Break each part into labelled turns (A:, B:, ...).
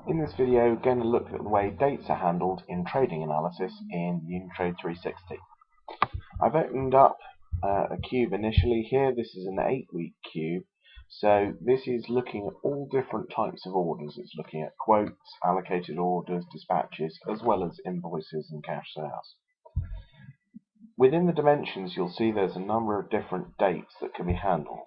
A: In this video, we're going to look at the way dates are handled in trading analysis in UniTrade 360. I've opened up a cube initially here. This is an 8-week cube, so this is looking at all different types of orders. It's looking at quotes, allocated orders, dispatches, as well as invoices and cash sales. Within the dimensions, you'll see there's a number of different dates that can be handled.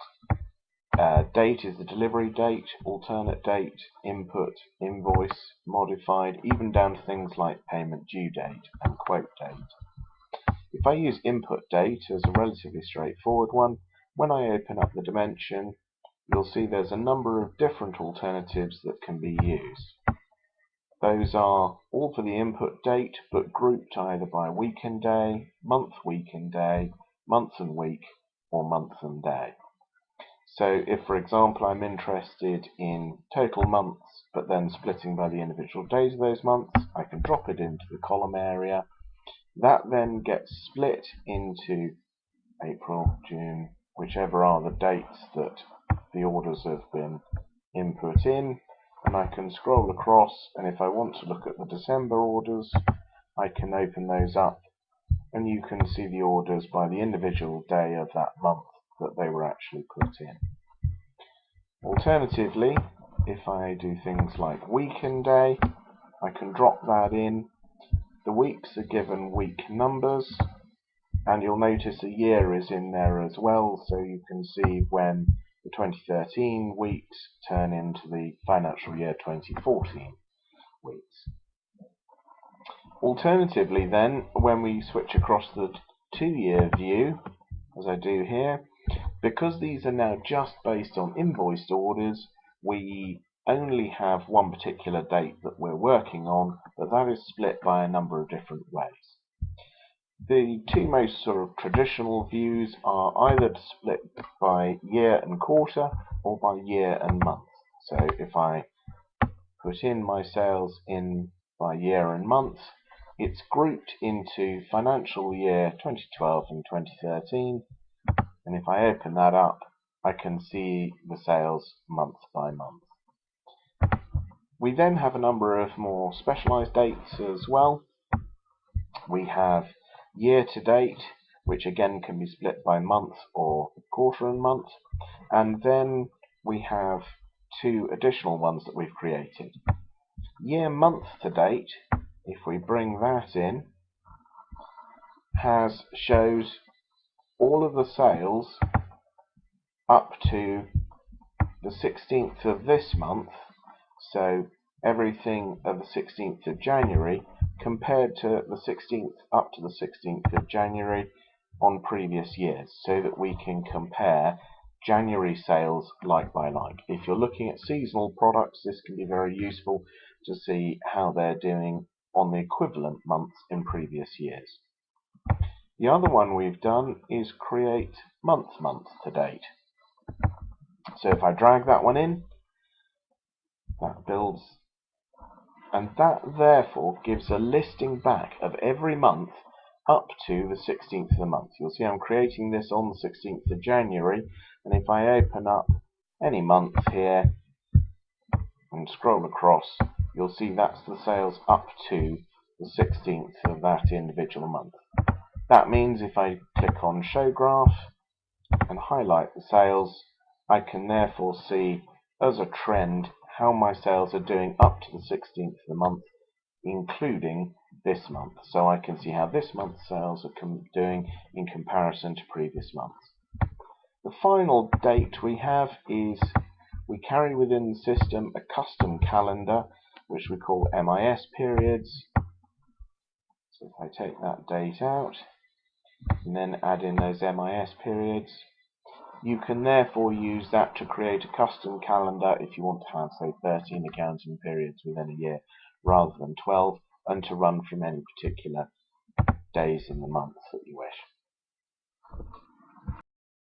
A: Date is the delivery date, alternate date, input, invoice, modified, even down to things like payment due date and quote date. If I use input date as a relatively straightforward one, when I open up the dimension, you'll see there's a number of different alternatives that can be used. Those are all for the input date, but grouped either by week and day, month, week and day, month and week, or month and day. So if, for example, I'm interested in total months, but then splitting by the individual days of those months, I can drop it into the column area. That then gets split into April, June, whichever are the dates that the orders have been input in, and I can scroll across, and if I want to look at the December orders, I can open those up, and you can see the orders by the individual day of that month that they were actually put in. Alternatively, if I do things like week and day, I can drop that in. The weeks are given week numbers, and you'll notice a year is in there as well, so you can see when the 2013 weeks turn into the financial year 2014 weeks. Alternatively then, when we switch across the 2-year view, as I do here, because these are now just based on invoiced orders, we only have one particular date that we're working on, but that is split by a number of different ways. The two most sort of traditional views are either to split by year and quarter or by year and month. So if I put in my sales in by year and month, it's grouped into financial year 2012 and 2013. And if I open that up, I can see the sales month by month. We then have a number of more specialized dates as well. We have year to date, which again can be split by month or quarter and month. And then we have two additional ones that we've created. Year month to date, if we bring that in, shows all of the sales up to the 16th of this month, so everything of the 16th of January compared to the 16th up to the 16th of January on previous years, so that we can compare January sales like by like. If you're looking at seasonal products, this can be very useful to see how they're doing on the equivalent months in previous years. The other one we've done is create month to date. So if I drag that one in, that builds, and that therefore gives a listing back of every month up to the 16th of the month. You'll see I'm creating this on the 16th of January, and if I open up any month here and scroll across, you'll see that's the sales up to the 16th of that individual month. That means if I click on Show Graph and highlight the sales, I can therefore see as a trend how my sales are doing up to the 16th of the month, including this month. So I can see how this month's sales are doing in comparison to previous months. The final date we have is we carry within the system a custom calendar, which we call MIS periods. So if I take that date out and then add in those MIS periods, you can therefore use that to create a custom calendar if you want to have, say, 13 accounting periods within a year rather than 12, and to run from any particular days in the month that you wish.